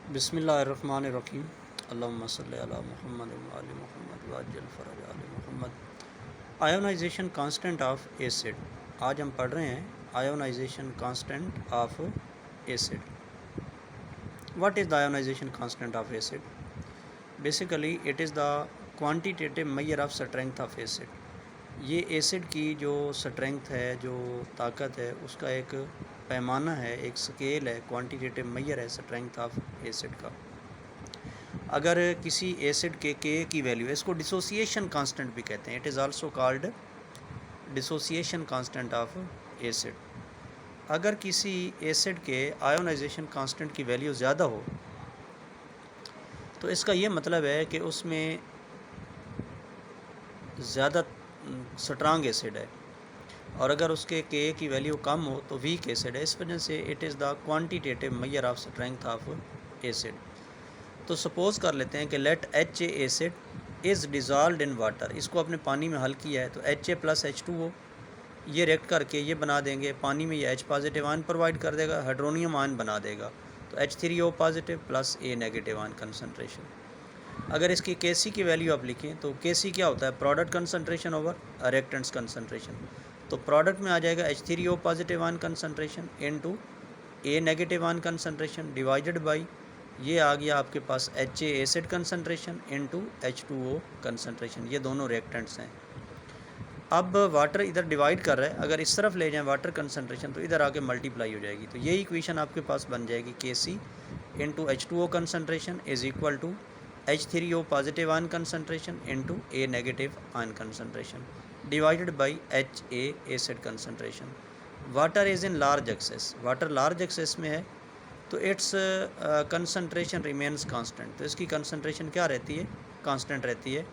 बिस्मिल्लाहिर्रहमानिर्रहीम। अल्लाहुम्मा सल्लि अला मुहम्मद व आलि मुहम्मद व अज्जिल फ़रज आलि मुहम्मद। Ionization constant of acid. आज हम पढ़ रहे हैं ionization constant of acid. What is the ionization constant of acid? Basically it is the quantitative measure of strength of acid. ये एसिड की जो स्ट्रेंथ है, जो ताकत है, उसका एक पैमाना है, एक स्केल है, क्वांटिटेटिव मेजर है स्ट्रेंथ ऑफ एसिड का। अगर किसी एसिड के की वैल्यू, इसको डिसोसिएशन कांस्टेंट भी कहते हैं, it is also called dissociation constant of acid. अगर किसी एसिड के आयोनाइजेशन कांस्टेंट की वैल्यू ज़्यादा हो तो इसका ये मतलब है कि उसमें ज़्यादा स्ट्रांग एसिड है, और अगर उसके के की वैल्यू कम हो तो वीक एसिड है। इस वजह से it is the quantitative measure of strength of acid. तो सपोज़ कर लेते हैं कि let H A acid is dissolved in water. इसको आपने पानी में हल किया है तो एच ए प्लस H2O ये रिएक्ट करके ये बना देंगे, पानी में ये H पॉजिटिव आयन प्रोवाइड कर देगा, हाइड्रोनियम आयन बना देगा, तो H3O positive plus A negative ion concentration. अगर इसकी Kc की वैल्यू आप लिखें तो Kc क्या होता है? Product concentration over reactants concentration. तो प्रोडक्ट में आ जाएगा H3O positive ion concentration into A negative ion concentration divided by ये आ गया आपके पास HA acid concentration into H2O concentration. ये दोनों रिएक्टेंट्स हैं। अब वाटर इधर डिवाइड कर रहा है, अगर इस तरफ ले जाएं वाटर कंसनट्रेशन तो इधर आके मल्टीप्लाई हो जाएगी। तो ये इक्वेशन आपके पास बन जाएगी Kc into H2O concentration is equal to H3O positive ion concentration into A negative ion concentration divided by HA acid concentration. Water is in large excess, water large excess में है तो इट्स कंसनट्रेशन रिमेन्स कांस्टेंट। तो इसकी concentration क्या रहती है? Constant रहती है।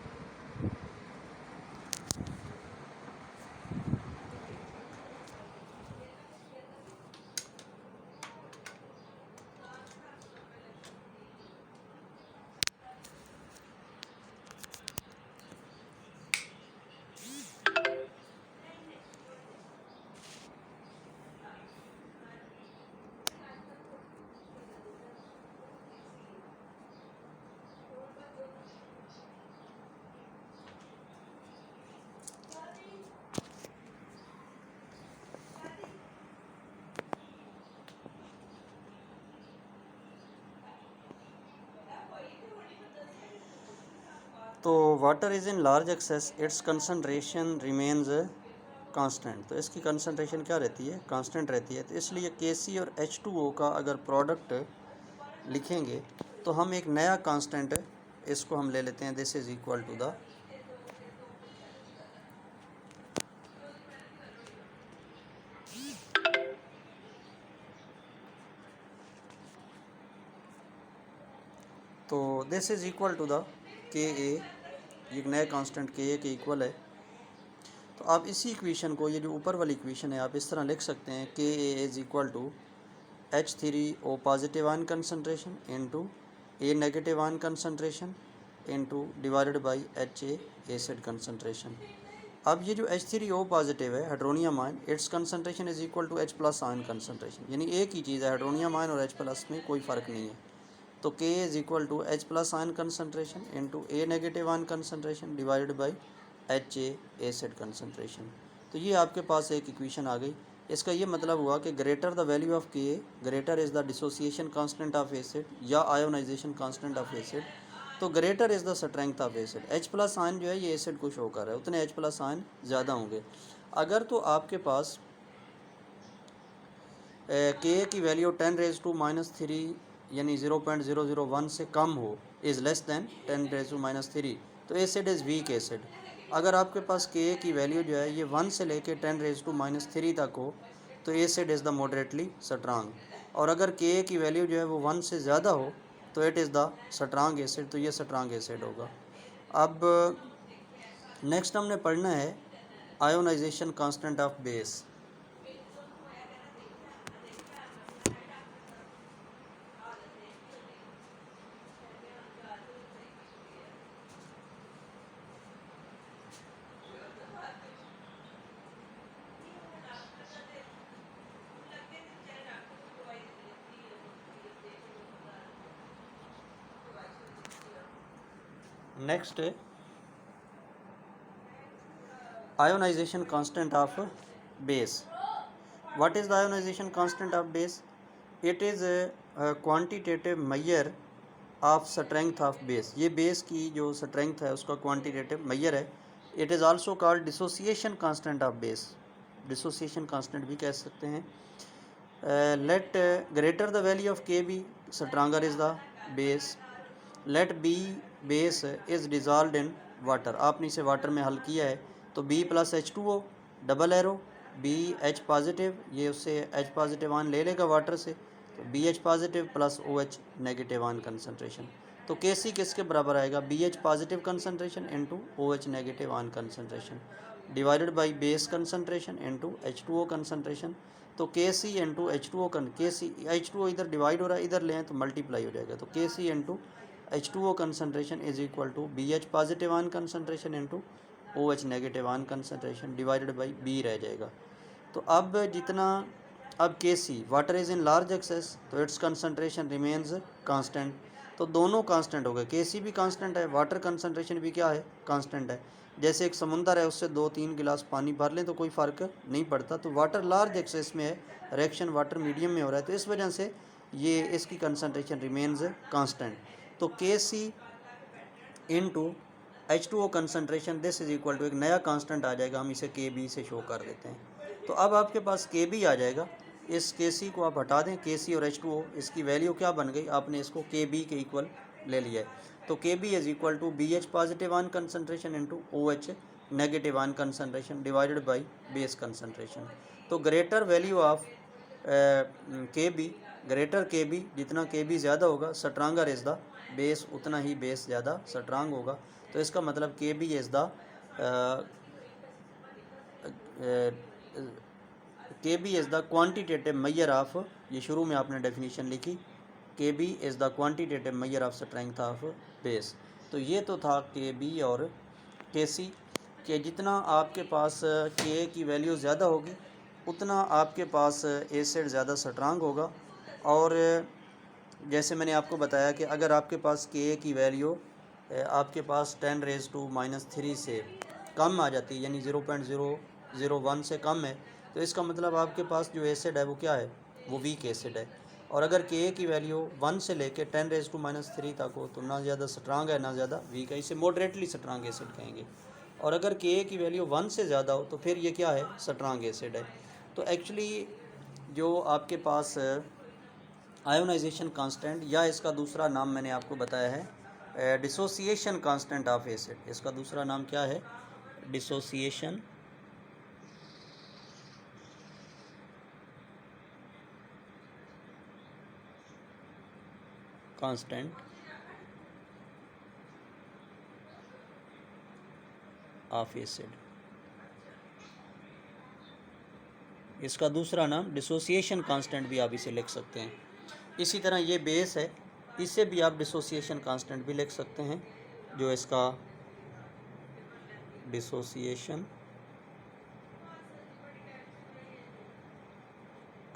तो water is in large access it's concentration remains constant. तो इसकी कंसनट्रेशन क्या रहती है? कांस्टेंट रहती है। तो इसलिए Kc और H2O का अगर प्रोडक्ट लिखेंगे तो हम एक नया कांस्टेंट इसको हम ले लेते हैं, this is equal to the तो this is equal to the Ka। एक नया कांस्टेंट Ka के इक्वल है। तो आप इसी इक्वेशन को, ये जो ऊपर वाली इक्वेशन है, आप इस तरह लिख सकते हैं Ka is equal to H3O positive ion concentration into A negative ion concentration into divided by HA acid concentration. अब ये जो H3O पॉजिटिव है hydronium ion, its concentration is equal to H plus ion concentration. यानी एक ही चीज़ है, hydronium ion और H प्लस में कोई फ़र्क नहीं है। तो K is equal to H plus ion concentration into A negative ion concentration divided by HA acid concentration. तो ये आपके पास एक इक्वेशन आ गई। इसका ये मतलब हुआ कि greater the value of Ka greater is the dissociation constant of acid या आयोनाइजेशन कांस्टेंट ऑफ एसिड, तो greater is the strength of acid. H plus ion जो है ये एसिड को शो कर रहा है, उतने H प्लस आयन ज़्यादा होंगे। अगर तो आपके पास Ka की वैल्यू 10⁻³ यानी 0.001 से कम हो, इज़ लेस दैन 10⁻³ तो एसिड इज़ वीक एसिड। अगर आपके पास Ka की वैल्यू जो है ये 1 से लेके 10⁻³ तक हो तो acid is the moderately strong. और अगर Ka की वैल्यू जो है वो 1 से ज़्यादा हो तो it is the strong acid, तो ये स्ट्रांग एसिड होगा। अब नेक्स्ट हमने पढ़ना है ionization constant of base. Next ionization constant of base. What is the ionization constant of base? It is a quantitative measure of strength of base. ये base की जो strength है उसका quantitative measure है. It is also called dissociation constant of base. Dissociation constant भी कह सकते हैं. Let greater the value of Kb, stronger is the base. Let B base is dissolved in water. आपने इसे वाटर में हल किया है तो B plus H2O double arrow B H positive, ये उससे H पॉजिटिव आन ले लेगा वाटर से, तो BH positive plus OH negative ion concentration. तो KC किसके बराबर आएगा? BH positive concentration into OH negative ion concentration divided by base concentration into H2O concentration. तो KC into H2O KC H2O इधर डिवाइड हो रहा है, इधर ले तो मल्टीप्लाई हो जाएगा. तो KC into H2O concentration is equal to BH positive ion concentration into OH negative ion concentration divided by B रह जाएगा. तो अब जितना अब KC water is in large excess तो इट्स कंसनट्रेशन रिमेन्स कांस्टेंट. तो दोनों कांस्टेंट हो गए, KC भी कांस्टेंट है, वाटर कंसनट्रेशन भी क्या है? कांस्टेंट है. जैसे एक समुंदर है उससे 2-3 गिलास पानी भर लें तो कोई फ़र्क नहीं पड़ता. तो वाटर लार्ज एक्सेस में है, रिएक्शन वाटर मीडियम में हो रहा है, तो इस वजह से ये इसकी कंसनट्रेशन रिमेन्स कांस्टेंट. तो KC into H2O concentration this is equal to एक नया कांस्टेंट आ जाएगा, हम इसे KB से शो कर देते हैं. तो अब आपके पास KB आ जाएगा, इस KC को आप हटा दें, KC और H2O इसकी वैल्यू क्या बन गई? आपने इसको KB के इक्वल ले लिया है. तो KB is equal to BH positive ion concentration into OH negative ion concentration divided by base concentration. तो greater value of KB, greater KB, जितना KB ज़्यादा होगा स्ट्रांगर इज़ द बेस, उतना ही बेस ज़्यादा स्ट्रांग होगा. तो इसका मतलब KB is the KB is the quantitative measure of, ये शुरू में आपने डेफिनेशन लिखी, KB is the quantitative measure of strength of base. तो ये तो था KB और KC कि जितना आपके पास Ka की वैल्यू ज़्यादा होगी उतना आपके पास एसिड ज़्यादा स्ट्रांग होगा. और जैसे मैंने आपको बताया कि अगर आपके पास Ka की वैल्यू आपके पास 10⁻³ से कम आ जाती है, यानी 0.001 से कम है, तो इसका मतलब आपके पास जो एसिड है वो क्या है? वो वीक एसिड है. और अगर Ka की वैल्यू 1 से लेके 10⁻³ तक हो तो ना ज़्यादा स्ट्रांग है ना ज़्यादा वीक है, इसे मॉडरेटली स्ट्रांग एसिड कहेंगे. और अगर Ka की वैल्यू 1 से ज़्यादा हो तो फिर ये क्या है? स्ट्रांग एसिड है. तो एक्चुअली जो आपके पास आयोनाइजेशन कांस्टेंट, या इसका दूसरा नाम मैंने आपको बताया है डिसोसिएशन कांस्टेंट ऑफ एसिड. इसका दूसरा नाम क्या है? Dissociation constant of acid. इसका दूसरा नाम डिसोसिएशन कांस्टेंट भी आप इसे लिख सकते हैं. इसी तरह ये बेस है, इसे भी आप डिसोसिएशन कांस्टेंट भी लिख सकते हैं, जो इसका डिसोसिएशन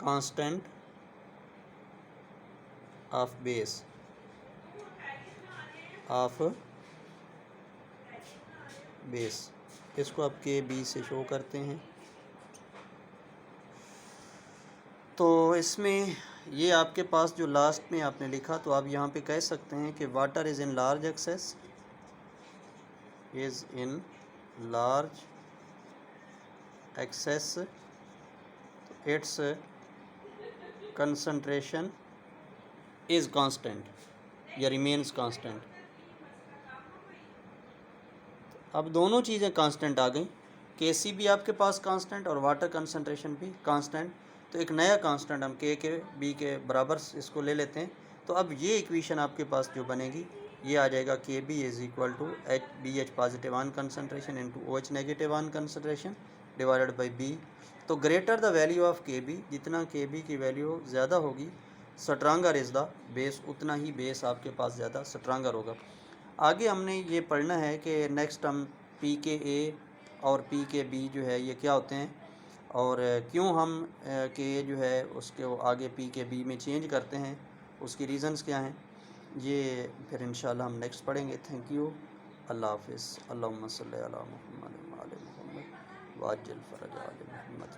कांस्टेंट ऑफ बेस इसको आप KB से शो करते हैं. तो इसमें ये आपके पास जो लास्ट में आपने लिखा, तो आप यहाँ पे कह सकते हैं कि water is in large access, it's concentration is constant या रिमेन्स कांस्टेंट. अब दोनों चीज़ें कांस्टेंट आ गई, KC भी आपके पास कांस्टेंट और वाटर कंसंट्रेशन भी कांस्टेंट. तो एक नया कांस्टेंट हम K के B के बराबर इसको ले लेते हैं. तो अब ये इक्वेशन आपके पास जो बनेगी ये आ जाएगा KB is equal to BH positive ion concentration into OH negative ion concentration divided by B. तो greater the value of KB, जितना KB की वैल्यू ज़्यादा होगी स्ट्रांगर इज़ द बेस, उतना ही बेस आपके पास ज़्यादा स्ट्रांगर होगा. आगे हमने ये पढ़ना है कि नेक्स्ट हम pKa और pKb जो है ये क्या होते हैं और क्यों हम Ka जो है उसके आगे pKb में चेंज करते हैं, उसकी रीज़न्स क्या हैं, ये फिर इंशाल्लाह हम नेक्स्ट पढ़ेंगे. Thank you. अल्लाह हाफिज़। अल्लाहुम्मा सल्लि अला मुहम्मद व आले मुहम्मद वाजिल फ़रज आले मुहम्मद।